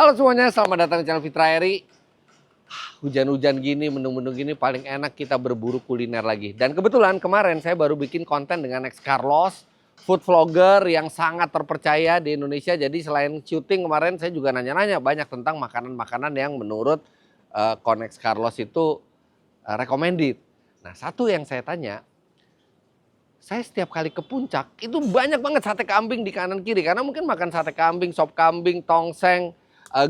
Halo semuanya, selamat datang di channel Fitra Eri. Hujan-hujan gini, mendung-mendung gini paling enak kita berburu kuliner lagi. Dan kebetulan kemarin saya baru bikin konten dengan Next Carlos, food vlogger yang sangat terpercaya di Indonesia. Jadi selain syuting kemarin saya juga nanya-nanya banyak tentang makanan-makanan yang menurut Konex Carlos itu recommended. Nah, satu yang saya tanya, saya setiap kali ke puncak itu banyak banget sate kambing di kanan kiri. Karena mungkin makan sate kambing, sop kambing, tongseng,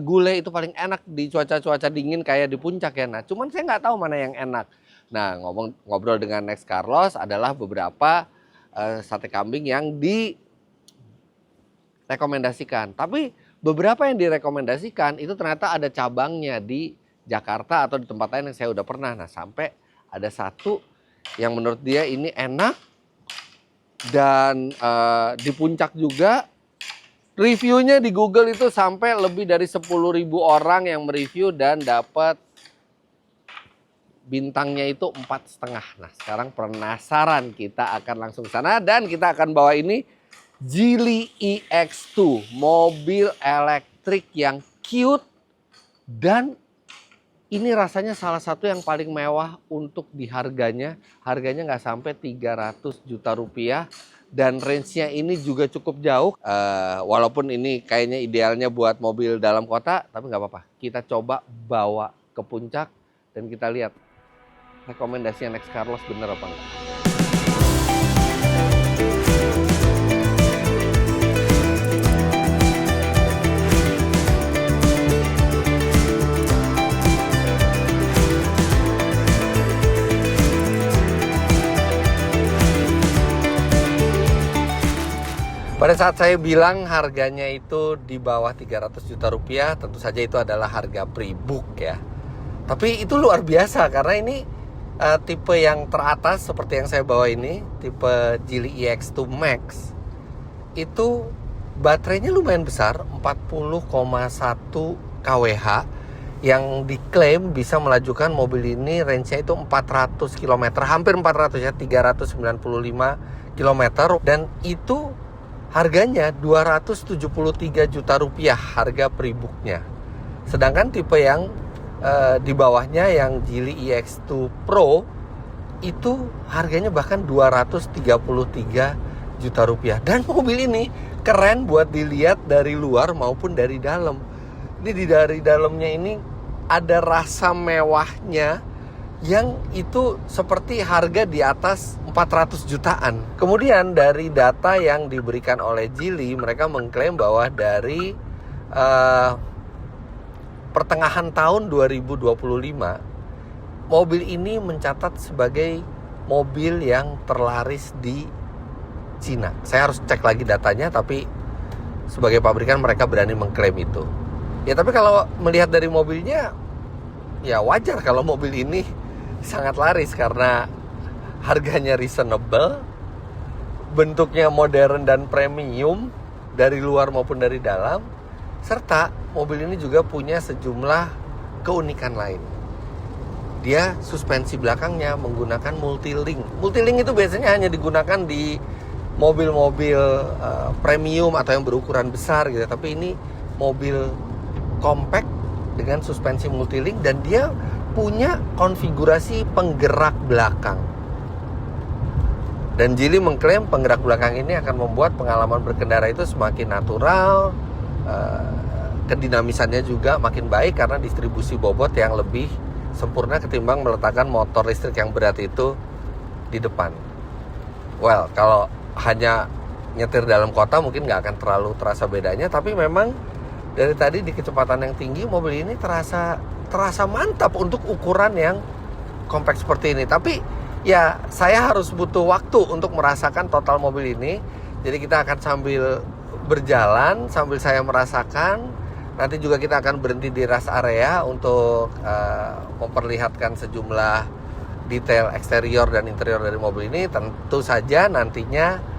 gulai itu paling enak di cuaca-cuaca dingin kayak di puncak ya. Nah, cuman saya nggak tahu mana yang enak. Nah, ngobrol dengan Next Carlos adalah beberapa sate kambing yang direkomendasikan. Tapi beberapa yang direkomendasikan itu ternyata ada cabangnya di Jakarta atau di tempat lain yang saya udah pernah. Nah, sampai ada satu yang menurut dia ini enak dan di puncak juga. Reviewnya di Google itu sampai lebih dari 10.000 orang yang mereview dan dapat bintangnya itu 4,5. Nah, sekarang penasaran, kita akan langsung ke sana dan kita akan bawa ini Geely EX2, mobil elektrik yang cute dan ini rasanya salah satu yang paling mewah untuk di harganya. Harganya nggak sampai 300 juta rupiah. Dan range-nya ini juga cukup jauh. Walaupun ini kayaknya idealnya buat mobil dalam kota, tapi nggak apa-apa. Kita coba bawa ke puncak dan kita lihat rekomendasinya Next Carlos bener apa enggak. Pada saat saya bilang harganya itu di bawah 300 juta rupiah, tentu saja itu adalah harga pre-book ya. Tapi itu luar biasa karena ini tipe yang teratas seperti yang saya bawa ini, tipe Geely EX2 Max. Itu baterainya lumayan besar, 40,1 kWh yang diklaim bisa melajukan mobil ini range-nya itu 400 km, hampir 400 ya, 395 km dan itu harganya 273 juta rupiah harga pre-booknya. Sedangkan tipe yang di bawahnya yang Geely EX2 Pro itu harganya bahkan 233 juta rupiah. Dan mobil ini keren buat dilihat dari luar maupun dari dalam. Ini dari dalamnya ini ada rasa mewahnya yang itu seperti harga di atas 400 jutaan. Kemudian dari data yang diberikan oleh Geely, mereka mengklaim bahwa dari pertengahan tahun 2025, mobil ini mencatat sebagai mobil yang terlaris di Cina. Saya harus cek lagi datanya, tapi sebagai pabrikan mereka berani mengklaim itu. Ya tapi kalau melihat dari mobilnya, ya wajar kalau mobil ini sangat laris karena harganya reasonable, bentuknya modern dan premium dari luar maupun dari dalam, serta mobil ini juga punya sejumlah keunikan lain. Dia suspensi belakangnya menggunakan multilink. Multilink itu biasanya hanya digunakan di mobil-mobil premium atau yang berukuran besar gitu, tapi ini mobil compact dengan suspensi multilink dan dia punya konfigurasi penggerak belakang. Dan Geely mengklaim penggerak belakang ini akan membuat pengalaman berkendara itu semakin natural, kedinamisannya juga makin baik karena distribusi bobot yang lebih sempurna ketimbang meletakkan motor listrik yang berat itu di depan. Well, kalau hanya nyetir dalam kota mungkin nggak akan terlalu terasa bedanya, tapi memang dari tadi di kecepatan yang tinggi mobil ini terasa mantap untuk ukuran yang compact seperti ini. Tapi ya saya harus butuh waktu untuk merasakan total mobil ini. Jadi kita akan sambil berjalan, sambil saya merasakan. Nanti juga kita akan berhenti di rest area untuk memperlihatkan sejumlah detail eksterior dan interior dari mobil ini. Tentu saja nantinya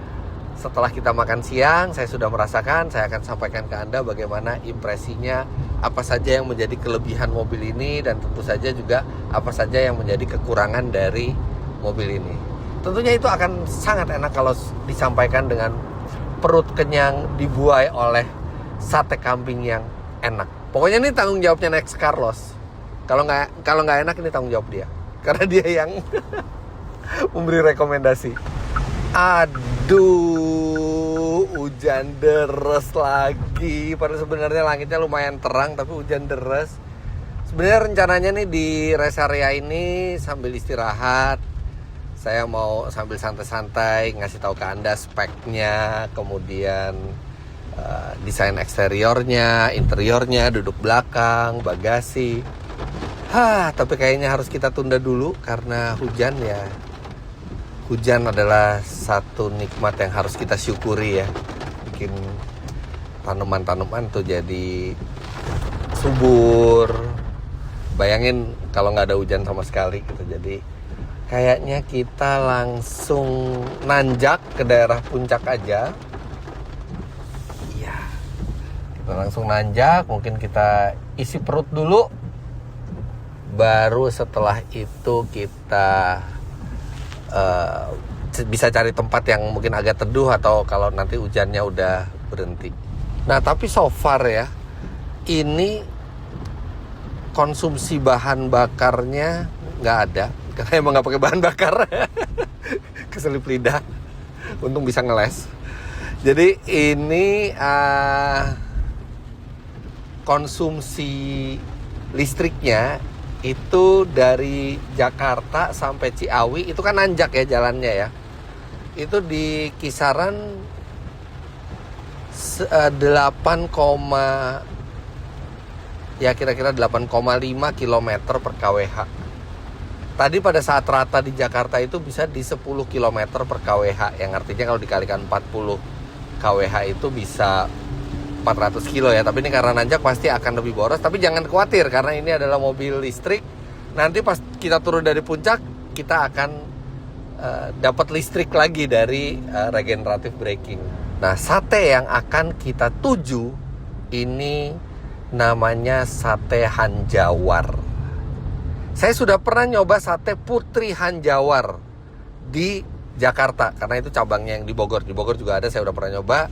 setelah kita makan siang, saya sudah merasakan, saya akan sampaikan ke Anda bagaimana impresinya, apa saja yang menjadi kelebihan mobil ini, dan tentu saja juga apa saja yang menjadi kekurangan dari mobil ini. Tentunya itu akan sangat enak kalau disampaikan dengan perut kenyang dibuai oleh sate kambing yang enak. Pokoknya ini tanggung jawabnya Next Carlos. Kalau nggak enak ini tanggung jawab dia, karena dia yang memberi rekomendasi. Aduh, hujan deres lagi. Padahal sebenarnya langitnya lumayan terang, tapi hujan deres. Sebenarnya rencananya nih di rest area ini sambil istirahat, saya mau sambil santai-santai ngasih tahu ke Anda speknya, kemudian desain eksteriornya, interiornya, duduk belakang, bagasi. Tapi kayaknya harus kita tunda dulu karena hujan ya. Hujan adalah satu nikmat yang harus kita syukuri ya. Bikin tanaman-tanaman tuh jadi subur. Bayangin kalau nggak ada hujan sama sekali gitu. Jadi kayaknya kita langsung nanjak ke daerah puncak aja. Iya, kita langsung nanjak. Mungkin kita isi perut dulu. Baru setelah itu kita bisa cari tempat yang mungkin agak teduh atau kalau nanti hujannya udah berhenti. Nah tapi so far ya, ini konsumsi bahan bakarnya nggak ada karena emang nggak pakai bahan bakar. Keselip lidah, untung bisa ngeles. Jadi ini konsumsi listriknya itu dari Jakarta sampai Ciawi itu kan nanjak ya jalannya ya. Itu di kisaran 8,5 km per kWh. Tadi pada saat rata di Jakarta itu bisa di 10 km per kWh, yang artinya kalau dikalikan 40 kWh itu bisa 400 kilo ya. Tapi ini karena nanjak pasti akan lebih boros. Tapi jangan khawatir karena ini adalah mobil listrik. Nanti pas kita turun dari puncak kita akan dapat listrik lagi dari regenerative braking. Nah sate yang akan kita tuju ini namanya sate Hanjawar. Saya sudah pernah nyoba sate Putri Hanjawar di Jakarta karena itu cabangnya yang di Bogor. Di Bogor juga ada, saya udah pernah nyoba.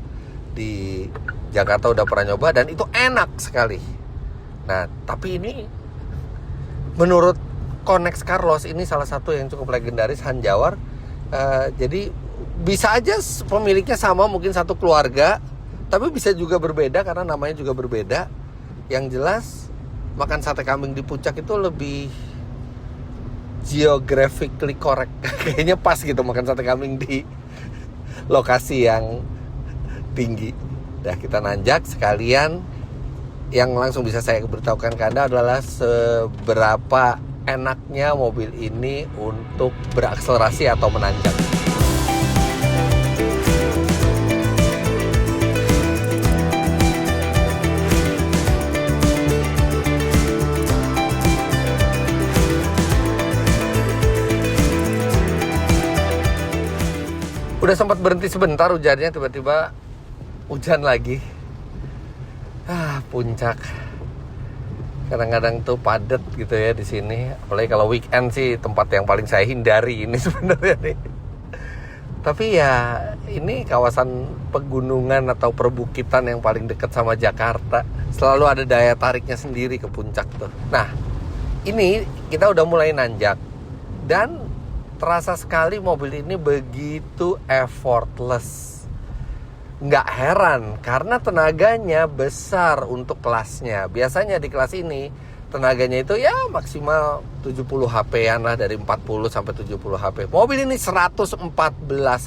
Di Jakarta udah pernah nyoba dan itu enak sekali. Nah, tapi ini menurut Next Carlos ini salah satu yang cukup legendaris, Hanjawar. Jadi bisa aja pemiliknya sama, mungkin satu keluarga, tapi bisa juga berbeda karena namanya juga berbeda. Yang jelas makan sate kambing di puncak itu lebih geographically correct. Kayaknya pas gitu makan sate kambing di lokasi yang tinggi. Dah kita nanjak sekalian. Yang langsung bisa saya beritahukan ke Anda adalah seberapa enaknya mobil ini untuk berakselerasi atau menanjak. Udah sempat berhenti sebentar hujannya, tiba-tiba hujan lagi. Puncak kadang-kadang tuh padat gitu ya di sini. Apalagi kalau weekend sih tempat yang paling saya hindari ini sebenarnya nih. Tapi ya ini kawasan pegunungan atau perbukitan yang paling dekat sama Jakarta. Selalu ada daya tariknya sendiri ke puncak tuh. Nah ini kita udah mulai nanjak dan terasa sekali mobil ini begitu effortless. Nggak heran karena tenaganya besar untuk kelasnya. Biasanya di kelas ini tenaganya itu ya maksimal 70 HP-an lah, dari 40 sampai 70 HP. Mobil ini 114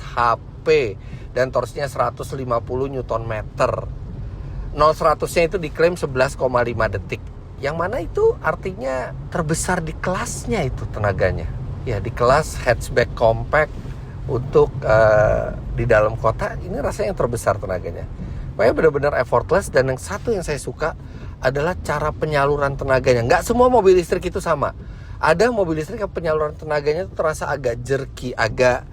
HP dan torsinya 150 Nm. 0-100-nya itu diklaim 11,5 detik. Yang mana itu artinya terbesar di kelasnya itu tenaganya. Ya di kelas hatchback compact untuk di dalam kota ini rasanya yang terbesar tenaganya. Pokoknya benar-benar effortless. Dan yang satu yang saya suka adalah cara penyaluran tenaganya. Nggak semua mobil listrik itu sama. Ada mobil listrik yang penyaluran tenaganya itu terasa agak jerky, agak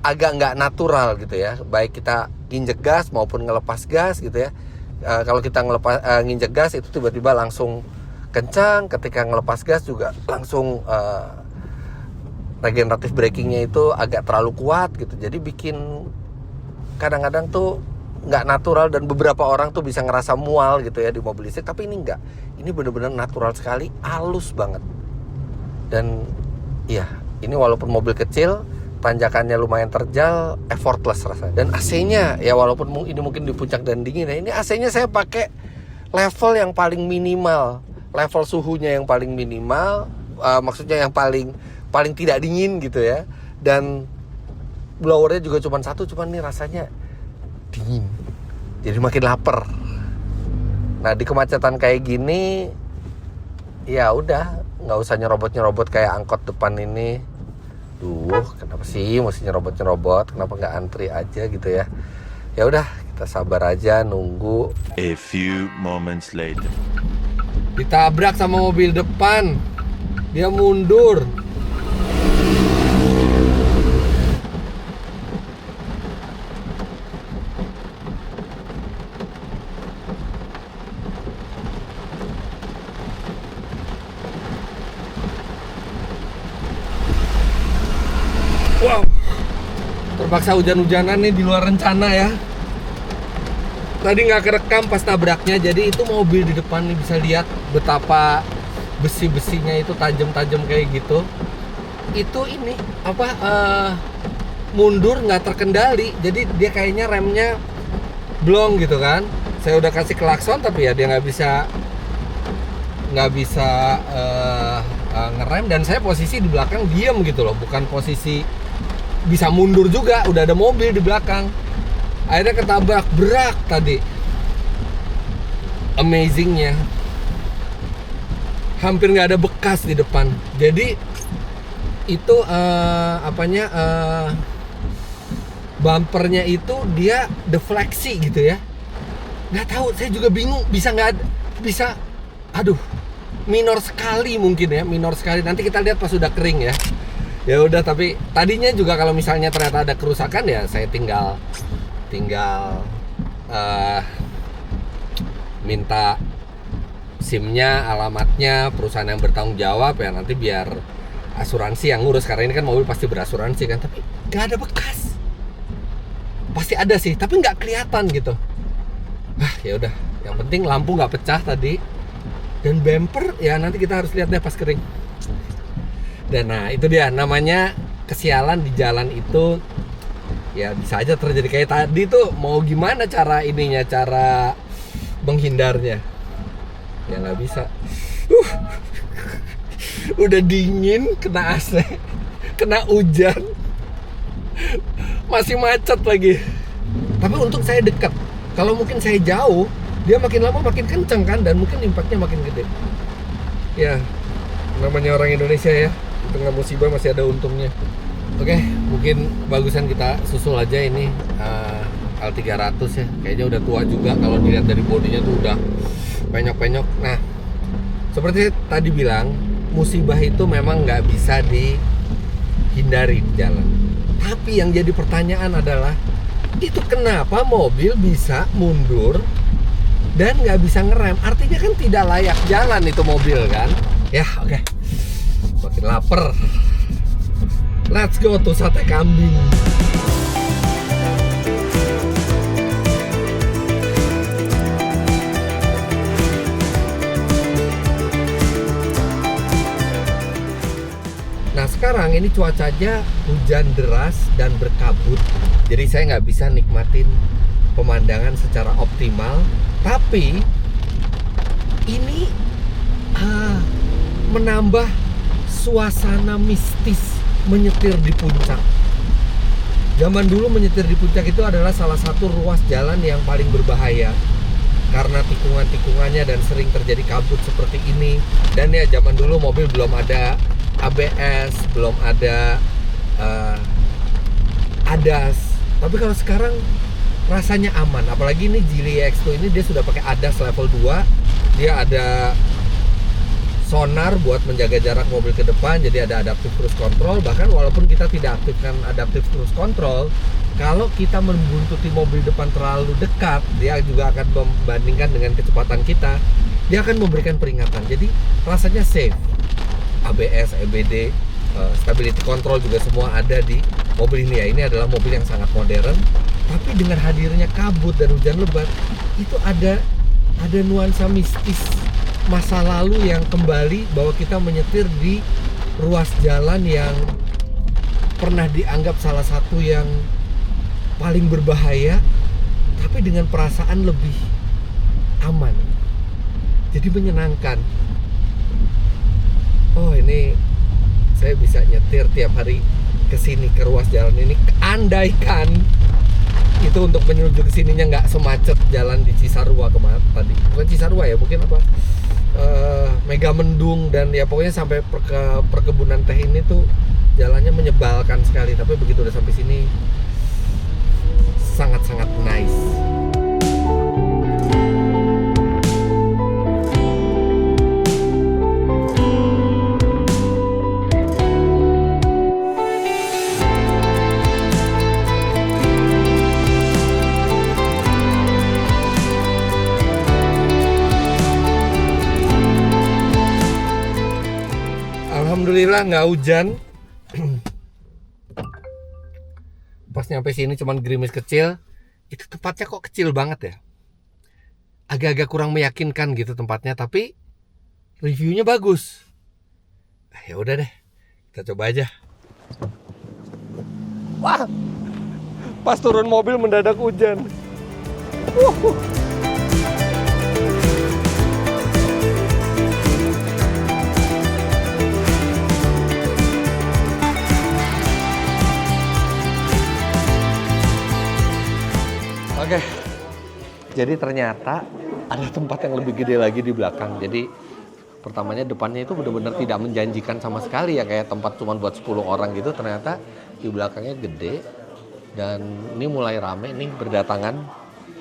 nggak natural gitu ya. Baik kita nginjek gas maupun ngelepas gas gitu ya. Kalau kita nginjek gas itu tiba-tiba langsung kencang. Ketika ngelepas gas juga langsung regenerative brakingnya itu agak terlalu kuat gitu. Jadi bikin kadang-kadang tuh nggak natural, dan beberapa orang tuh bisa ngerasa mual gitu ya di mobil listrik, tapi ini enggak. Ini bener-bener natural sekali, halus banget. Dan iya, ini walaupun mobil kecil, tanjakannya lumayan terjal, effortless rasanya. Dan AC-nya ya walaupun ini mungkin di puncak dan dingin ya, ini AC-nya saya pakai level yang paling minimal, level suhunya yang paling minimal, maksudnya yang paling tidak dingin gitu ya. Dan blowernya juga cuma satu, cuman nih rasanya dingin, jadi makin lapar. Nah di kemacetan kayak gini, ya udah nggak usah nyerobot kayak angkot depan ini. Duh, kenapa sih mesti nyerobot? Kenapa nggak antri aja gitu ya? Ya udah, kita sabar aja nunggu. A few moments later. Ditabrak sama mobil depan, dia mundur. Wow, terpaksa hujan-hujanan nih di luar rencana ya. Tadi nggak kerekam pas tabraknya, jadi itu mobil di depan nih bisa lihat betapa besi-besinya itu tajam-tajam kayak gitu. Itu ini apa mundur nggak terkendali, jadi dia kayaknya remnya blong gitu kan. Saya udah kasih klakson tapi ya dia nggak bisa ngerem, dan saya posisi di belakang diem gitu loh, bukan posisi bisa mundur juga, udah ada mobil di belakang. Akhirnya ketabrak berak tadi. Amazingnya, hampir nggak ada bekas di depan. Jadi itu bumpernya itu dia defleksi gitu ya. Nggak tahu, saya juga bingung bisa nggak bisa. Aduh, minor sekali mungkin ya, minor sekali. Nanti kita lihat pas sudah kering ya. Ya udah, tapi tadinya juga kalau misalnya ternyata ada kerusakan ya saya tinggal minta SIM-nya, alamatnya, perusahaan yang bertanggung jawab ya, nanti biar asuransi yang ngurus, karena ini kan mobil pasti berasuransi kan. Tapi nggak ada bekas, pasti ada sih tapi nggak kelihatan gitu. Ya udah, yang penting lampu nggak pecah tadi, dan bumper ya nanti kita harus lihat deh pas kering. Dan nah itu dia, namanya kesialan di jalan itu ya bisa aja terjadi kayak tadi tuh. Mau gimana cara menghindarnya ya nggak bisa. Udah dingin, kena AC, kena hujan, masih macet lagi. Tapi untung saya dekat. Kalau mungkin saya jauh, dia makin lama makin kenceng kan, dan mungkin impactnya makin gede. Ya namanya orang Indonesia ya, di tengah musibah masih ada untungnya. Oke, mungkin bagusan kita susul aja ini L300 ya. Kayaknya udah tua juga kalau dilihat dari bodinya tuh udah penyok-penyok. Nah, seperti tadi bilang, musibah itu memang nggak bisa dihindari di jalan. Tapi yang jadi pertanyaan adalah, itu kenapa mobil bisa mundur dan nggak bisa ngerem? Artinya kan tidak layak jalan itu mobil kan? Ya oke. Makin lapar. Let's go to sate kambing. Nah sekarang ini cuacanya hujan deras dan berkabut, jadi saya nggak bisa nikmatin pemandangan secara optimal. Tapi ini menambah suasana mistis menyetir di puncak. Zaman dulu menyetir di puncak itu adalah salah satu ruas jalan yang paling berbahaya karena tikungan-tikungannya dan sering terjadi kabut seperti ini. Dan ya zaman dulu mobil belum ada ABS, belum ada ADAS. Tapi kalau sekarang rasanya aman. Apalagi ini Geely X2 ini dia sudah pakai ADAS level 2. Dia ada sonar buat menjaga jarak mobil ke depan, jadi ada adaptive cruise control. Bahkan walaupun kita tidak aktifkan adaptive cruise control, kalau kita membuntuti mobil depan terlalu dekat, dia juga akan membandingkan dengan kecepatan kita, dia akan memberikan peringatan. Jadi rasanya safe. ABS, EBD, stability control juga semua ada di mobil ini ya. Ini adalah mobil yang sangat modern, Tapi dengan hadirnya kabut dan hujan lebat, itu ada nuansa mistis masa lalu yang kembali bahwa kita menyetir di ruas jalan yang pernah dianggap salah satu yang paling berbahaya, tapi dengan perasaan lebih aman. Jadi menyenangkan. Oh, ini saya bisa nyetir tiap hari ke sini, ke ruas jalan ini. Andaikan itu untuk menuju ke sininya nggak semacet jalan di Cisarua kemarin tadi. Bukan Cisarua ya, mungkin apa? Megamendung dan ya pokoknya sampai ke perkebunan teh ini tuh jalannya menyebalkan sekali. Tapi begitu udah sampai sini sangat-sangat nice. Alhamdulillah nggak hujan. Pas nyampe sini cuman gerimis kecil. Itu tempatnya kok kecil banget ya. Agak-agak kurang meyakinkan gitu tempatnya, tapi reviewnya bagus. Ya udah deh, kita coba aja. Wah, pas turun mobil mendadak hujan. Oke, jadi ternyata ada tempat yang lebih gede lagi di belakang. Jadi pertamanya depannya itu benar-benar tidak menjanjikan sama sekali ya, kayak tempat cuma buat 10 orang gitu. Ternyata di belakangnya gede dan ini mulai rame nih berdatangan.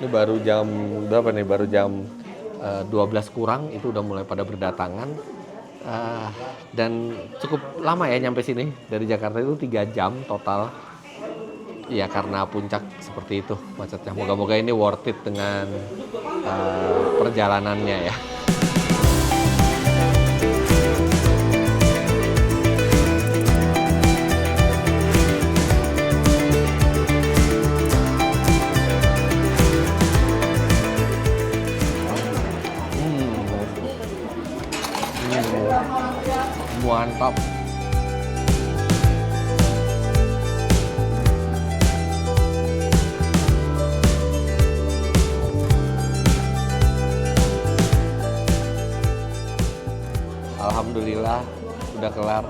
Ini baru jam berapa nih? Baru jam 12 kurang itu udah mulai pada berdatangan. Dan cukup lama ya nyampe sini. Dari Jakarta itu 3 jam total. Ya karena puncak seperti itu macetnya. Moga-moga ini worth it dengan perjalanannya ya. Mantap. Alhamdulillah udah kelar,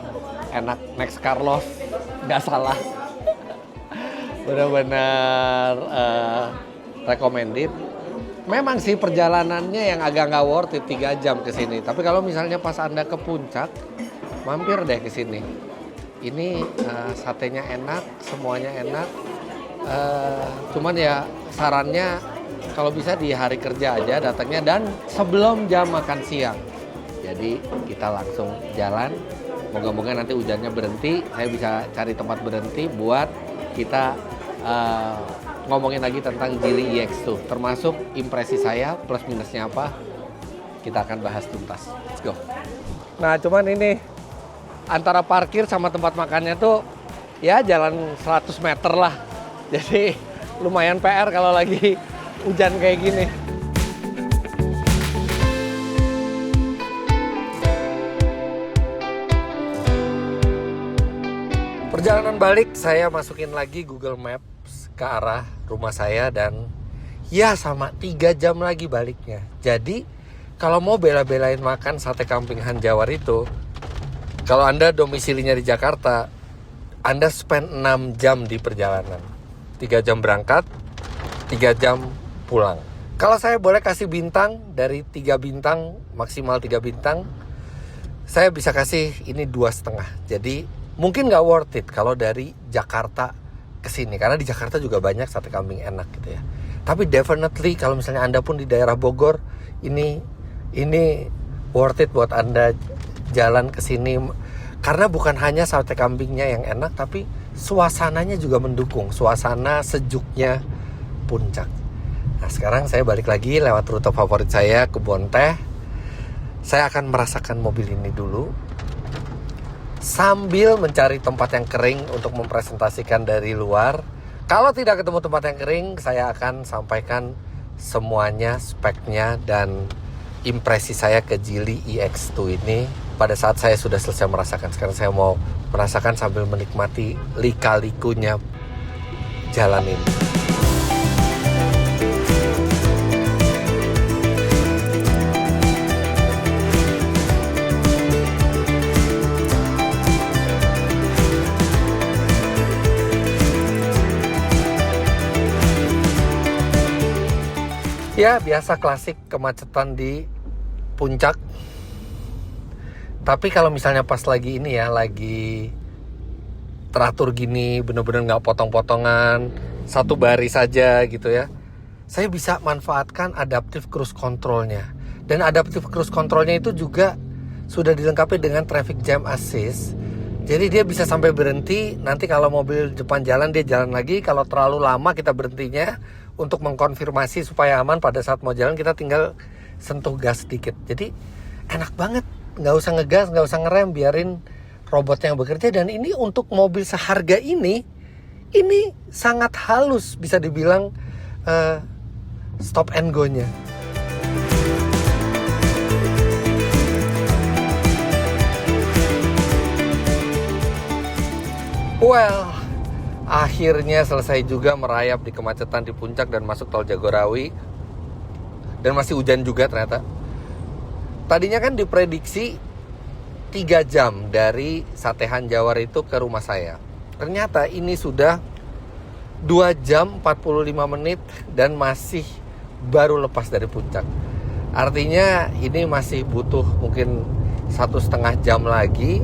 enak. Next Carlos, nggak salah. Benar-benar recommended. Memang sih perjalanannya yang agak nggak worth it 3 jam ke sini. Tapi kalau misalnya pas Anda ke puncak, mampir deh ke sini. Ini satenya enak, semuanya enak. Cuman ya sarannya kalau bisa di hari kerja aja datangnya dan sebelum jam makan siang. Jadi kita langsung jalan. Moga-moga nanti hujannya berhenti. Saya bisa cari tempat berhenti buat kita ngomongin lagi tentang Geely EX2. Termasuk impresi saya, plus minusnya apa. Kita akan bahas tuntas. Let's go. Nah cuman ini antara parkir sama tempat makannya tuh ya jalan 100 meter lah. Jadi lumayan PR kalau lagi hujan kayak gini. Perjalanan balik saya masukin lagi Google Maps ke arah rumah saya dan ya sama 3 jam lagi baliknya. Jadi kalau mau bela-belain makan sate kambing Hanjawar itu, kalau Anda domisilinya di Jakarta, Anda spend 6 jam di perjalanan. 3 jam berangkat, 3 jam pulang. Kalau saya boleh kasih bintang, dari 3 bintang, maksimal 3 bintang, saya bisa kasih ini 2,5. Jadi mungkin nggak worth it kalau dari Jakarta ke sini, karena di Jakarta juga banyak sate kambing enak gitu ya. Tapi definitely kalau misalnya Anda pun di daerah Bogor, ini worth it buat Anda jalan ke sini, karena bukan hanya sate kambingnya yang enak, tapi suasananya juga mendukung, suasana sejuknya puncak. Nah sekarang saya balik lagi lewat rute favorit saya, Kebon Teh. Saya akan merasakan mobil ini dulu sambil mencari tempat yang kering untuk mempresentasikan dari luar. Kalau tidak ketemu tempat yang kering, saya akan sampaikan semuanya, speknya, dan impresi saya ke Geely EX2 ini pada saat saya sudah selesai merasakan. Sekarang saya mau merasakan sambil menikmati lika-likunya jalan ini. Ya, biasa klasik kemacetan di puncak. Tapi kalau misalnya pas lagi ini ya, lagi teratur gini, bener-bener nggak potong-potongan, satu baris saja gitu ya, saya bisa manfaatkan adaptive cruise controlnya. Dan adaptive cruise controlnya itu juga sudah dilengkapi dengan traffic jam assist. Jadi dia bisa sampai berhenti, nanti kalau mobil depan jalan dia jalan lagi. Kalau terlalu lama kita berhentinya untuk mengkonfirmasi supaya aman, pada saat mau jalan kita tinggal sentuh gas sedikit. Jadi enak banget, nggak usah ngegas, nggak usah ngerem, biarin robotnya yang bekerja. Dan ini untuk mobil seharga ini sangat halus, bisa dibilang stop and go-nya. Well, akhirnya selesai juga merayap di kemacetan di puncak dan masuk tol Jagorawi. Dan masih hujan juga ternyata. Tadinya kan diprediksi 3 jam dari Satehan Jawar itu ke rumah saya. Ternyata ini sudah 2 jam 45 menit dan masih baru lepas dari puncak. Artinya ini masih butuh mungkin 1,5 jam lagi,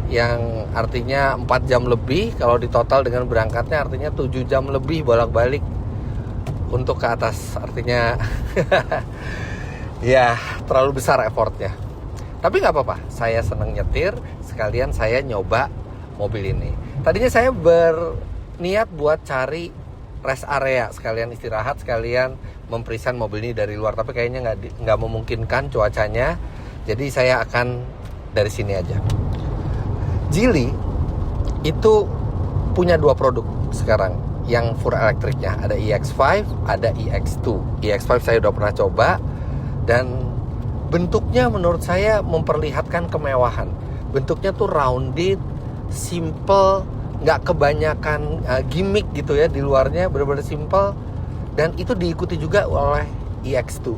yang artinya 4 jam lebih. Kalau ditotal dengan berangkatnya artinya 7 jam lebih bolak-balik untuk ke atas. Artinya ya terlalu besar effortnya. Tapi gak apa-apa, saya seneng nyetir, sekalian saya nyoba mobil ini. Tadinya saya berniat buat cari rest area, sekalian istirahat, sekalian mempresent mobil ini dari luar. Tapi kayaknya gak memungkinkan cuacanya. Jadi saya akan dari sini aja. Geely itu punya 2 produk sekarang yang full elektriknya. Ada EX5, ada EX2. EX5 saya udah pernah coba dan bentuknya menurut saya memperlihatkan kemewahan. Bentuknya tuh rounded, simple, nggak kebanyakan gimmick gitu ya di luarnya, benar-benar simple. Dan itu diikuti juga oleh EX2.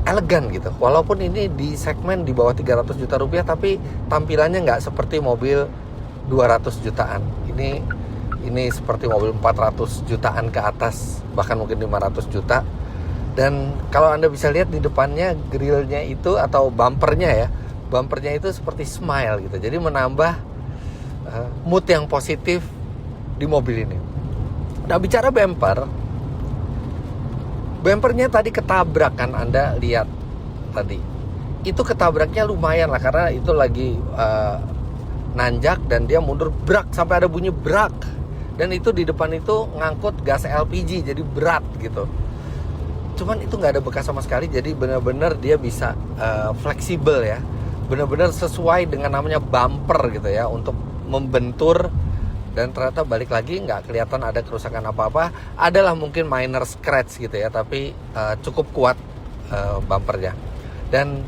Elegan gitu. Walaupun ini di segmen di bawah 300 juta rupiah, tapi tampilannya nggak seperti mobil 200 jutaan. Ini seperti mobil 400 jutaan ke atas, bahkan mungkin 500 juta. Dan kalau Anda bisa lihat di depannya, grillnya itu atau bumpernya itu seperti smile gitu. Jadi menambah mood yang positif di mobil ini. Nah, bicara bumpernya tadi ketabrak kan, Anda lihat tadi. Itu ketabraknya lumayan lah, karena itu lagi nanjak dan dia mundur, brak, sampai ada bunyi brak. Dan itu di depan itu ngangkut gas LPG, jadi berat gitu. Cuman itu nggak ada bekas sama sekali, jadi benar-benar dia bisa fleksibel ya. Benar-benar sesuai dengan namanya bumper gitu ya, untuk membentur. Dan ternyata balik lagi nggak kelihatan ada kerusakan apa-apa. Adalah mungkin minor scratch gitu ya, tapi cukup kuat bumpernya. Dan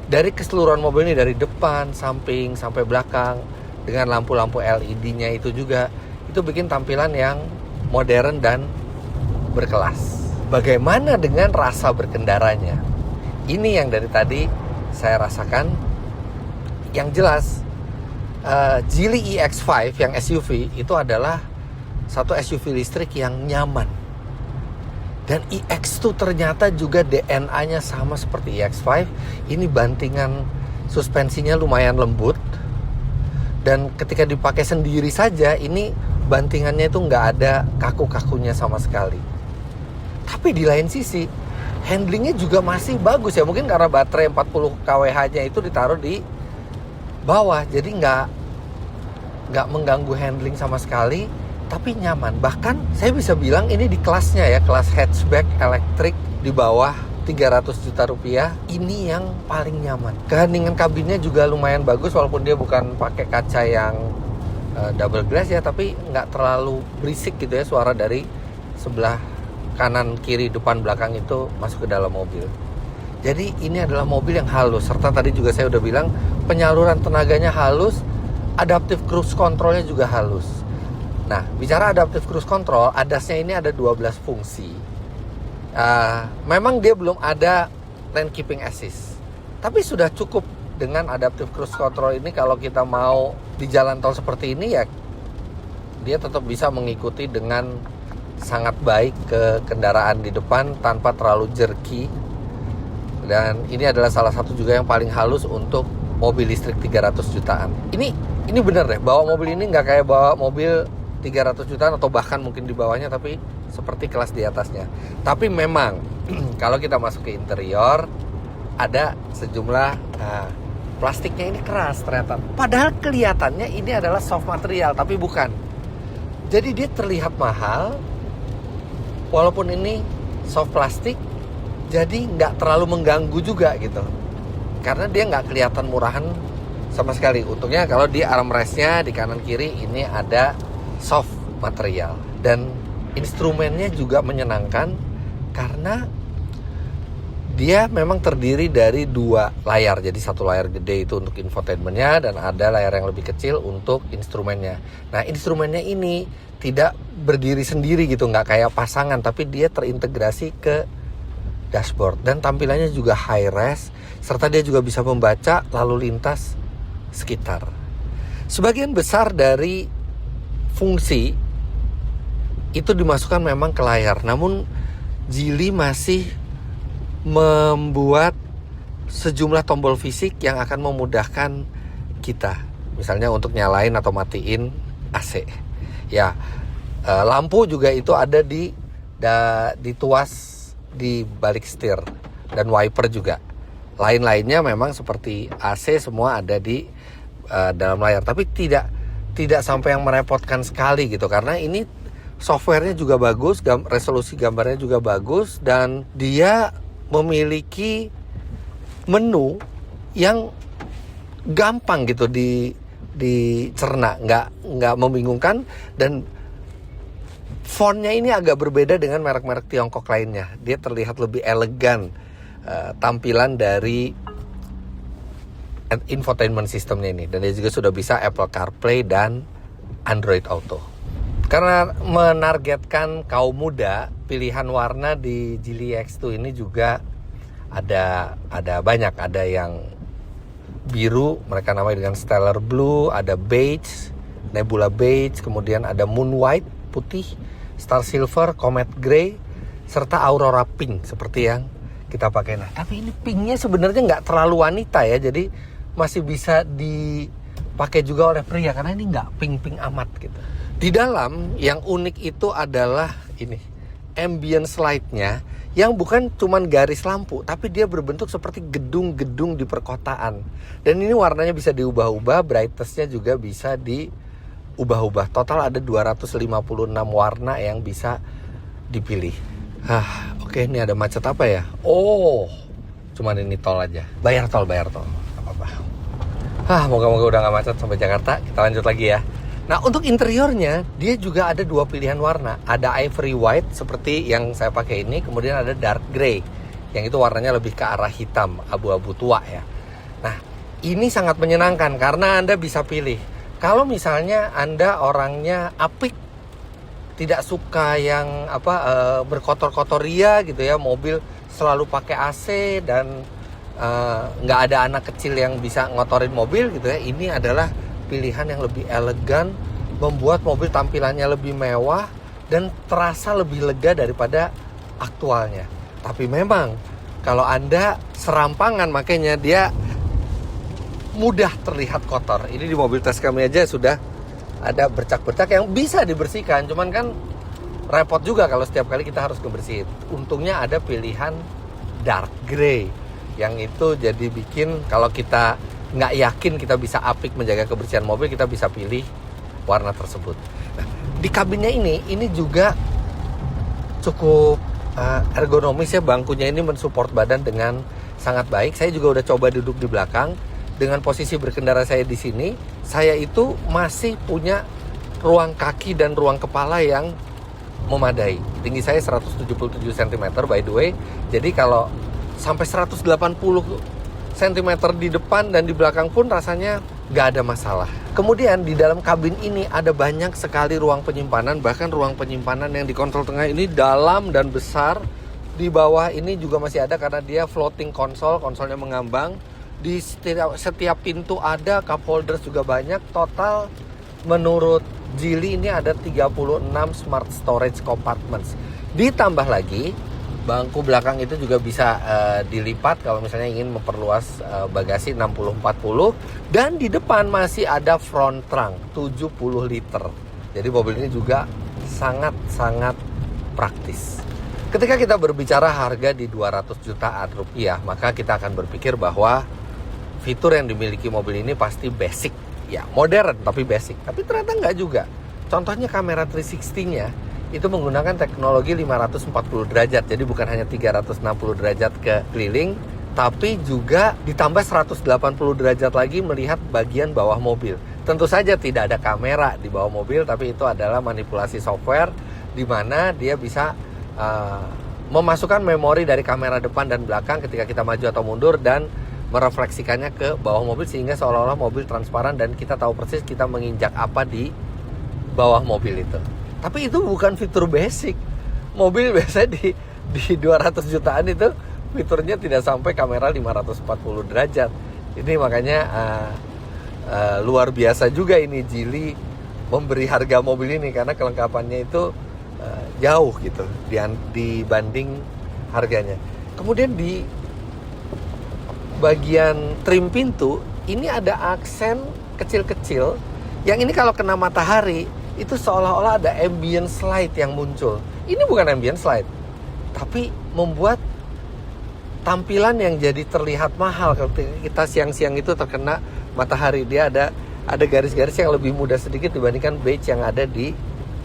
dari keseluruhan mobil ini, dari depan, samping, sampai belakang, dengan lampu-lampu LED-nya itu juga, itu bikin tampilan yang modern dan berkelas. Bagaimana dengan rasa berkendaranya? Ini yang dari tadi saya rasakan. Yang jelas, Geely EX5 yang SUV itu adalah satu SUV listrik yang nyaman. Dan EX2 ternyata juga DNA-nya sama seperti EX5. Ini bantingan suspensinya lumayan lembut. Dan ketika dipakai sendiri saja, ini bantingannya itu nggak ada kaku-kakunya sama sekali. Tapi di lain sisi, handlingnya juga masih bagus ya. Mungkin karena baterai 40 kWh-nya itu ditaruh di bawah, jadi nggak mengganggu handling sama sekali, tapi nyaman. Bahkan saya bisa bilang ini di kelasnya ya, kelas hatchback elektrik di bawah 300 juta rupiah, ini yang paling nyaman. Keheningan kabinnya juga lumayan bagus, walaupun dia bukan pakai kaca yang double glass ya, tapi nggak terlalu berisik gitu ya suara dari sebelah kanan, kiri, depan, belakang itu masuk ke dalam mobil. Jadi ini adalah mobil yang halus, serta tadi juga saya udah bilang penyaluran tenaganya halus, adaptive cruise controlnya juga halus. Nah, bicara adaptive cruise control, ADAS-nya ini ada 12 fungsi. Memang dia belum ada lane keeping assist, tapi sudah cukup dengan adaptive cruise control ini. Kalau kita mau di jalan tol seperti ini ya, dia tetap bisa mengikuti dengan sangat baik ke kendaraan di depan tanpa terlalu jerky. Dan ini adalah salah satu juga yang paling halus untuk mobil listrik 300 jutaan. Ini bener deh, bawa mobil ini nggak kayak bawa mobil 300 jutaan atau bahkan mungkin di bawahnya, tapi seperti kelas di atasnya. Tapi memang kalau kita masuk ke interior, ada sejumlah plastiknya ini keras ternyata. Padahal kelihatannya ini adalah soft material, tapi bukan. Jadi dia terlihat mahal, walaupun ini soft plastik, jadi nggak terlalu mengganggu juga gitu. Karena dia nggak kelihatan murahan sama sekali. Untungnya kalau di armrestnya di kanan kiri ini ada soft material, dan instrumennya juga menyenangkan karena dia memang terdiri dari 2 layar. Jadi satu layar gede itu untuk infotainmentnya, dan ada layar yang lebih kecil untuk instrumennya. Nah, instrumennya ini tidak berdiri sendiri gitu, nggak kayak pasangan, tapi dia terintegrasi ke dashboard, dan tampilannya juga high res, serta dia juga bisa membaca lalu lintas sekitar. Sebagian besar dari fungsi itu dimasukkan memang ke layar, namun Geely masih membuat sejumlah tombol fisik yang akan memudahkan kita, misalnya untuk nyalain atau matiin AC. Ya, lampu juga itu ada di tuas di balik setir, dan wiper juga. Lain-lainnya memang seperti AC semua ada di dalam layar, tapi tidak sampai yang merepotkan sekali gitu, karena ini softwarenya juga bagus, resolusi gambarnya juga bagus, dan dia memiliki menu yang gampang gitu dicerna, nggak membingungkan, dan fontnya ini agak berbeda dengan merek-merek Tiongkok lainnya. Dia terlihat lebih elegan tampilan dari infotainment systemnya ini, dan dia juga sudah bisa Apple CarPlay dan Android Auto. Karena menargetkan kaum muda, pilihan warna di Geely X2 ini juga ada banyak. Ada yang biru, mereka namai dengan Stellar Blue, ada beige, Nebula beige, kemudian ada Moon White putih, Star Silver, Comet Grey, serta Aurora Pink seperti yang kita pakai. Nah, tapi ini pinknya sebenarnya nggak terlalu wanita ya, jadi masih bisa dipakai juga oleh pria karena ini nggak pink-pink amat gitu. Di dalam yang unik itu adalah ini, ambience light-nya yang bukan cuman garis lampu, tapi dia berbentuk seperti gedung-gedung di perkotaan. Dan ini warnanya bisa diubah-ubah, brightness-nya juga bisa diubah-ubah. Total ada 256 warna yang bisa dipilih. Oke, ini ada macet apa ya? Oh, cuman ini tol aja. Bayar tol. Apa-apa. Moga-moga udah gak macet sampai Jakarta. Kita lanjut lagi ya. Nah, untuk interiornya dia juga ada 2 pilihan warna. Ada ivory white seperti yang saya pakai ini, kemudian ada dark grey yang itu warnanya lebih ke arah hitam, abu-abu tua ya. Nah, ini sangat menyenangkan karena Anda bisa pilih. Kalau misalnya Anda orangnya apik, tidak suka yang berkotor-kotor ria gitu ya, mobil selalu pakai AC dan nggak ada anak kecil yang bisa ngotorin mobil gitu ya, ini adalah pilihan yang lebih elegan, membuat mobil tampilannya lebih mewah dan terasa lebih lega daripada aktualnya. Tapi memang kalau Anda serampangan, makanya dia mudah terlihat kotor. Ini di mobil tes kami aja sudah ada bercak-bercak yang bisa dibersihkan, cuman kan repot juga kalau setiap kali kita harus ngebersihin. Untungnya ada pilihan dark grey yang itu jadi bikin kalau kita nggak yakin kita bisa apik menjaga kebersihan mobil, kita bisa pilih warna tersebut. Nah, di kabinnya ini juga cukup ergonomis ya, bangkunya ini mensupport badan dengan sangat baik. Saya juga udah coba duduk di belakang. Dengan posisi berkendara saya di sini, saya itu masih punya ruang kaki dan ruang kepala yang memadai. Tinggi saya 177 cm by the way. Jadi kalau sampai 180 cm di depan dan di belakang pun rasanya nggak ada masalah. Kemudian di dalam kabin ini ada banyak sekali ruang penyimpanan. Bahkan ruang penyimpanan yang di konsol tengah ini dalam dan besar. Di bawah ini juga masih ada karena dia floating konsol. Konsolnya mengambang. Di setiap pintu ada, cup holders juga banyak. Total menurut Geely ini ada 36 smart storage compartments. Ditambah lagi bangku belakang itu juga bisa dilipat kalau misalnya ingin memperluas bagasi 60-40. Dan di depan masih ada front trunk 70 liter. Jadi mobil ini juga sangat-sangat praktis. Ketika kita berbicara harga di 200 jutaan rupiah, maka kita akan berpikir bahwa fitur yang dimiliki mobil ini pasti basic. Ya, modern tapi basic. Tapi ternyata nggak juga. Contohnya kamera 360-nya itu menggunakan teknologi 540 derajat. Jadi bukan hanya 360 derajat ke keliling, tapi juga ditambah 180 derajat lagi melihat bagian bawah mobil. Tentu saja tidak ada kamera di bawah mobil, tapi itu adalah manipulasi software di mana dia bisa memasukkan memori dari kamera depan dan belakang ketika kita maju atau mundur dan merefleksikannya ke bawah mobil sehingga seolah-olah mobil transparan dan kita tahu persis kita menginjak apa di bawah mobil itu. Tapi itu bukan fitur basic. Mobil biasanya di 200 jutaan itu fiturnya tidak sampai kamera 540 derajat. Ini makanya luar biasa juga ini Geely memberi harga mobil ini karena kelengkapannya itu jauh gitu dibanding harganya. Kemudian di bagian trim pintu ini ada aksen kecil-kecil yang ini kalau kena matahari itu seolah-olah ada ambient light yang muncul. Ini bukan ambient light, tapi membuat tampilan yang jadi terlihat mahal ketika kita siang-siang itu terkena matahari. Dia ada garis-garis yang lebih mudah sedikit dibandingkan beige yang ada di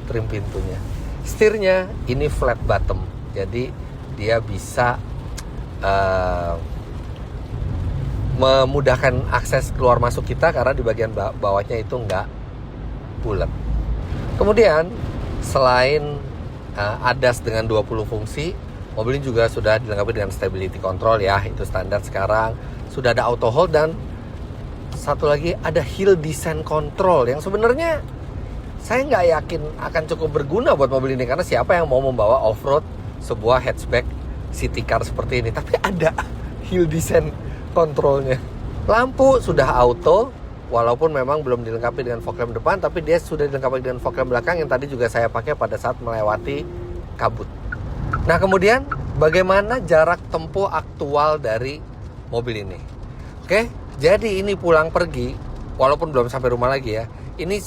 trim pintunya. Setirnya ini flat bottom, jadi dia bisa memudahkan akses keluar masuk kita karena di bagian bawahnya itu nggak bulat. Kemudian selain ADAS dengan 20 fungsi, mobil ini juga sudah dilengkapi dengan stability control ya, itu standar sekarang. Sudah ada auto hold dan satu lagi ada hill descent control yang sebenarnya saya nggak yakin akan cukup berguna buat mobil ini karena siapa yang mau membawa off-road sebuah hatchback city car seperti ini. Tapi ada hill descent kontrolnya. Lampu sudah auto, walaupun memang belum dilengkapi dengan fog lamp depan, tapi dia sudah dilengkapi dengan fog lamp belakang yang tadi juga saya pakai pada saat melewati kabut. Nah kemudian bagaimana jarak tempuh aktual dari mobil ini? Oke, jadi ini pulang pergi, walaupun belum sampai rumah lagi ya, ini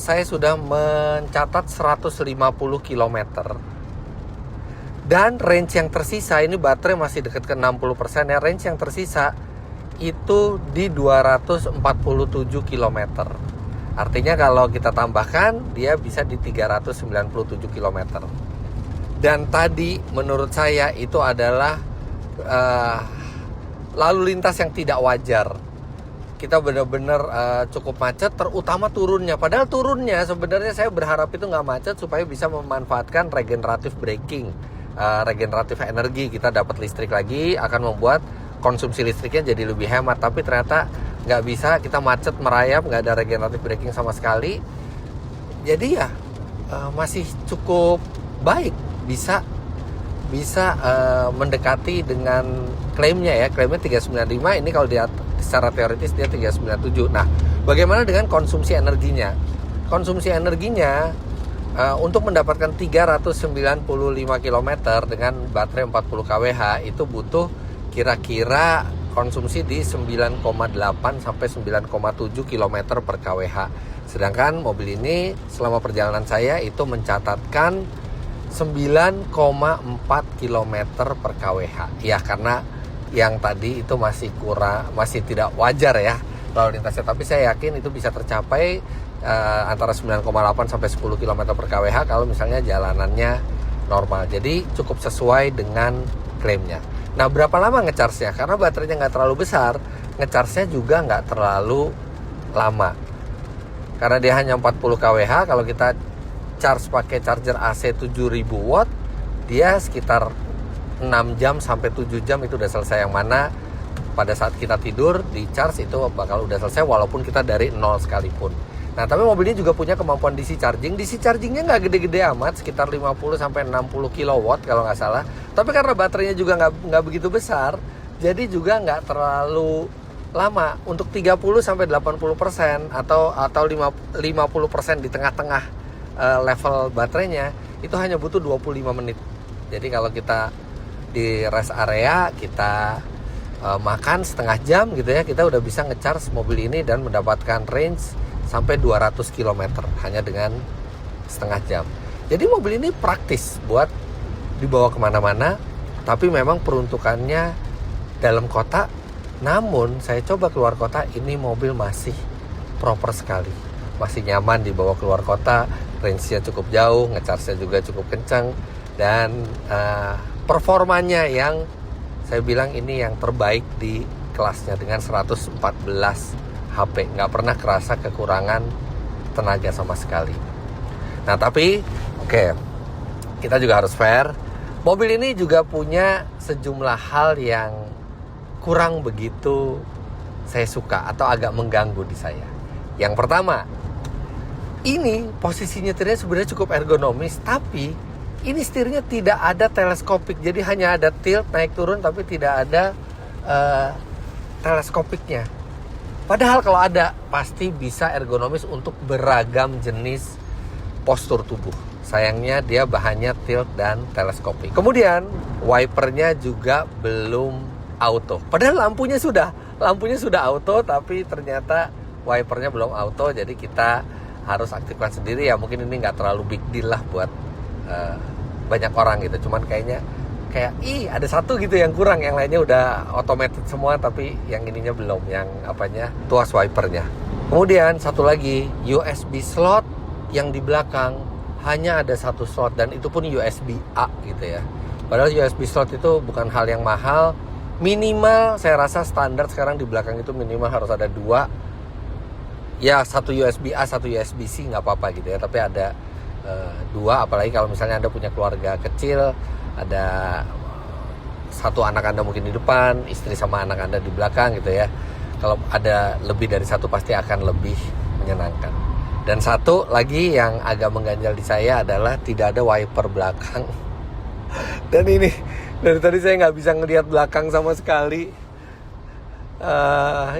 saya sudah mencatat 150 km. Dan range yang tersisa, ini baterai masih dekat ke 60% ya. Range yang tersisa itu di 247 km. Artinya kalau kita tambahkan, dia bisa di 397 km. Dan tadi menurut saya itu adalah lalu lintas yang tidak wajar. Kita benar-benar cukup macet, terutama turunnya. Padahal turunnya sebenarnya saya berharap itu nggak macet supaya bisa memanfaatkan regeneratif braking, regeneratif energi. Kita dapat listrik lagi, akan membuat konsumsi listriknya jadi lebih hemat. Tapi ternyata nggak bisa, kita macet merayap, nggak ada regeneratif braking sama sekali. Jadi ya masih cukup baik, bisa mendekati dengan klaimnya ya. Klaimnya 395, ini kalau dia secara teoritis dia 397. Nah, bagaimana dengan konsumsi energinya? Konsumsi energinya untuk mendapatkan 395 km dengan baterai 40 kWh itu butuh kira-kira konsumsi di 9,8 sampai 9,7 km per kWh. Sedangkan mobil ini selama perjalanan saya itu mencatatkan 9,4 km per kWh. Ya karena yang tadi itu masih tidak wajar ya lalu lintasnya. Tapi saya yakin itu bisa tercapai antara 9,8 sampai 10 km per kWh kalau misalnya jalanannya normal. Jadi cukup sesuai dengan klaimnya. Nah berapa lama ngecharge-nya? Karena baterainya nggak terlalu besar, ngecharge-nya juga nggak terlalu lama. Karena dia hanya 40 kWh, kalau kita charge pakai charger AC 7000 watt, dia sekitar 6 jam sampai 7 jam itu udah selesai. Yang mana pada saat kita tidur di charge itu bakal udah selesai walaupun kita dari nol sekalipun. Nah, tapi mobil ini juga punya kemampuan DC charging. DC chargingnya nggak gede-gede amat, sekitar 50 sampai 60 kilowatt kalau nggak salah. Tapi karena baterainya juga nggak begitu besar, jadi juga nggak terlalu lama. Untuk 30 sampai 80% atau 50% di tengah-tengah level baterainya itu hanya butuh 25 menit. Jadi kalau kita di rest area kita makan setengah jam gitu ya, kita udah bisa ngecharge mobil ini dan mendapatkan range sampai 200 km hanya dengan setengah jam. Jadi mobil ini praktis buat dibawa kemana-mana, tapi memang peruntukannya dalam kota. Namun saya coba keluar kota, ini mobil masih proper sekali, masih nyaman dibawa keluar kota, range-nya cukup jauh, ngecharge-nya juga cukup kencang, dan performanya yang saya bilang ini yang terbaik di kelasnya dengan 114 HP. Nggak pernah kerasa kekurangan tenaga sama sekali. Nah tapi oke, kita juga harus fair. Mobil ini juga punya sejumlah hal yang kurang begitu saya suka atau agak mengganggu di saya. Yang pertama, ini posisi nyetirnya sebenarnya cukup ergonomis, tapi ini setirnya tidak ada teleskopik. Jadi hanya ada tilt naik turun, tapi tidak ada teleskopiknya. Padahal kalau ada, pasti bisa ergonomis untuk beragam jenis postur tubuh. Sayangnya dia bahannya tilt dan teleskopik. Kemudian wipernya juga belum auto. Padahal lampunya sudah auto, tapi ternyata wipernya belum auto. Jadi kita harus aktifkan sendiri. Ya mungkin ini nggak terlalu big deal lah buat banyak orang gitu. Cuman kayak ada satu gitu yang kurang, yang lainnya udah automated semua, tapi yang ininya belum, yang tuas wipernya. Kemudian satu lagi, USB slot yang di belakang hanya ada satu slot, dan itu pun USB A gitu ya. Padahal USB slot itu bukan hal yang mahal. Minimal saya rasa standar sekarang di belakang itu minimal harus ada 2. Ya, satu USB A, satu USB C nggak apa-apa gitu ya, tapi ada 2, apalagi kalau misalnya Anda punya keluarga kecil, ada satu anak Anda mungkin di depan, istri sama anak Anda di belakang gitu ya. Kalau ada lebih dari satu pasti akan lebih menyenangkan. Dan satu lagi yang agak mengganjal di saya adalah tidak ada wiper belakang. Dan ini dari tadi saya nggak bisa ngelihat belakang sama sekali.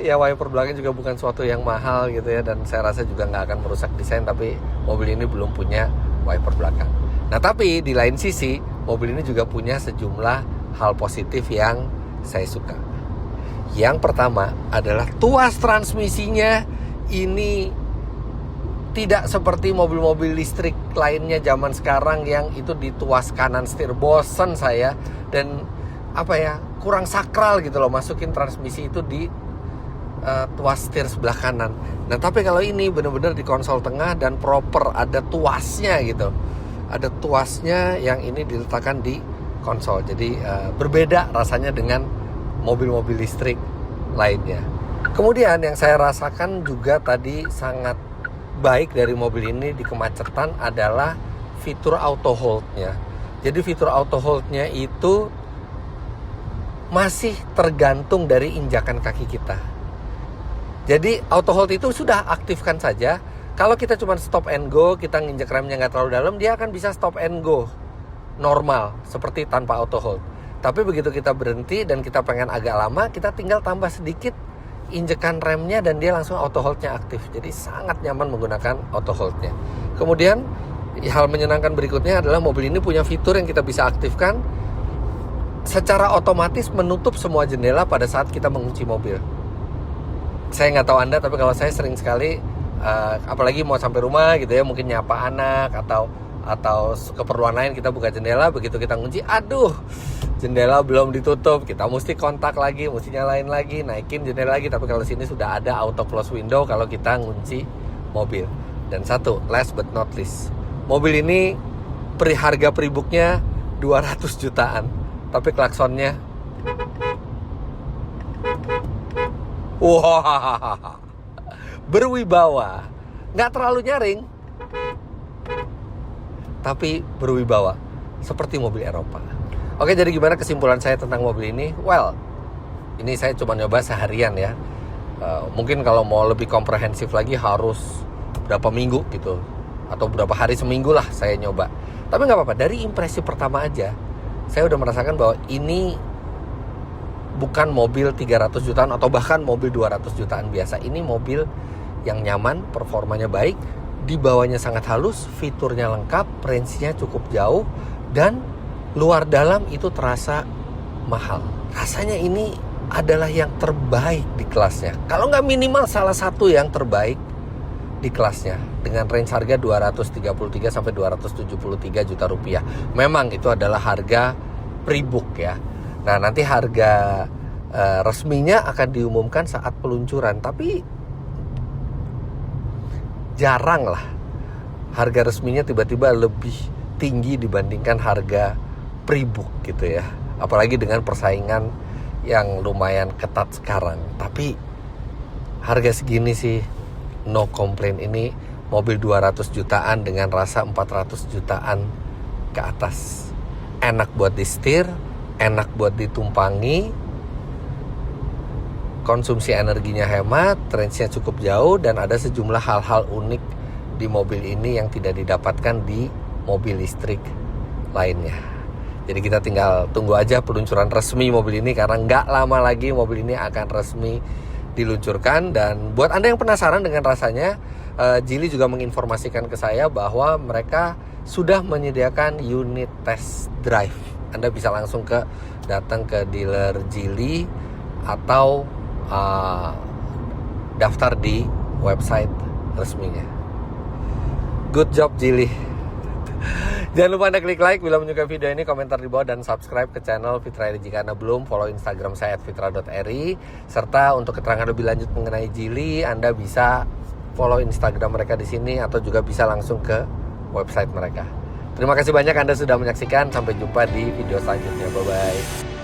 Ya wiper belakang juga bukan suatu yang mahal gitu ya, dan saya rasa juga nggak akan merusak desain, tapi mobil ini belum punya wiper belakang. Nah tapi di lain sisi, mobil ini juga punya sejumlah hal positif yang saya suka. Yang pertama adalah tuas transmisinya ini tidak seperti mobil-mobil listrik lainnya zaman sekarang yang itu di tuas kanan setir. Bosen saya, dan kurang sakral gitu loh masukin transmisi itu di tuas setir sebelah kanan. Nah tapi kalau ini benar-benar di konsol tengah dan proper, ada tuasnya gitu, ada tuasnya yang ini diletakkan di konsol. Jadi berbeda rasanya dengan mobil-mobil listrik lainnya. Kemudian yang saya rasakan juga tadi sangat baik dari mobil ini di kemacetan adalah fitur auto hold-nya. Jadi fitur auto hold-nya itu masih tergantung dari injakan kaki kita. Jadi auto hold itu sudah aktifkan saja. Kalau kita cuma stop and go, kita nginjek remnya nggak terlalu dalam, dia akan bisa stop and go normal seperti tanpa auto hold. Tapi begitu kita berhenti dan kita pengen agak lama, kita tinggal tambah sedikit injekan remnya dan dia langsung auto hold-nya aktif. Jadi sangat nyaman menggunakan auto hold-nya. Kemudian hal menyenangkan berikutnya adalah mobil ini punya fitur yang kita bisa aktifkan secara otomatis menutup semua jendela pada saat kita mengunci mobil. Saya nggak tahu Anda, tapi kalau saya sering sekali apalagi mau sampai rumah gitu ya, mungkin nyapa anak atau keperluan lain, kita buka jendela, begitu kita ngunci, aduh jendela belum ditutup, kita mesti kontak lagi, mesti nyalain lagi, naikin jendela lagi. Tapi kalau sini sudah ada auto close window kalau kita ngunci mobil. Dan satu, last but not least, mobil ini harga pre-booknya 200 jutaan, tapi klaksonnya wah, berwibawa. Nggak terlalu nyaring, tapi berwibawa seperti mobil Eropa. Oke, jadi gimana kesimpulan saya tentang mobil ini? Well, ini saya cuma nyoba seharian ya. Mungkin kalau mau lebih komprehensif lagi harus berapa minggu gitu, atau berapa hari, seminggu lah saya nyoba. Tapi nggak apa-apa, dari impresi pertama aja saya udah merasakan bahwa ini bukan mobil 300 jutaan atau bahkan mobil 200 jutaan biasa. Ini mobil yang nyaman, performanya baik, di bawahnya sangat halus, fiturnya lengkap, range-nya cukup jauh, dan luar dalam itu terasa mahal. Rasanya ini adalah yang terbaik di kelasnya. Kalau nggak minimal salah satu yang terbaik di kelasnya. Dengan range harga 233 sampai 273 juta rupiah. Memang itu adalah harga pre-book ya. Nah, nanti harga resminya akan diumumkan saat peluncuran. Tapi jarang lah harga resminya tiba-tiba lebih tinggi dibandingkan harga pre-book gitu ya. Apalagi dengan persaingan yang lumayan ketat sekarang. Tapi harga segini sih no complaint. Ini mobil 200 jutaan dengan rasa 400 jutaan ke atas. Enak buat disetir, enak buat ditumpangi, konsumsi energinya hemat, range-nya cukup jauh, dan ada sejumlah hal-hal unik di mobil ini yang tidak didapatkan di mobil listrik lainnya. Jadi kita tinggal tunggu aja peluncuran resmi mobil ini, karena nggak lama lagi mobil ini akan resmi diluncurkan. Dan buat Anda yang penasaran dengan rasanya, Geely juga menginformasikan ke saya bahwa mereka sudah menyediakan unit test drive. Anda bisa langsung datang ke dealer Geely atau daftar di website resminya. Good job Geely. Jangan lupa Anda klik like bila menyukai video ini, komentar di bawah, dan subscribe ke channel Fitra Eri jika Anda belum. Follow Instagram saya @fitra.eri. Serta untuk keterangan lebih lanjut mengenai Geely, Anda bisa follow Instagram mereka di sini atau juga bisa langsung ke website mereka. Terima kasih banyak Anda sudah menyaksikan. Sampai jumpa di video selanjutnya. Bye-bye.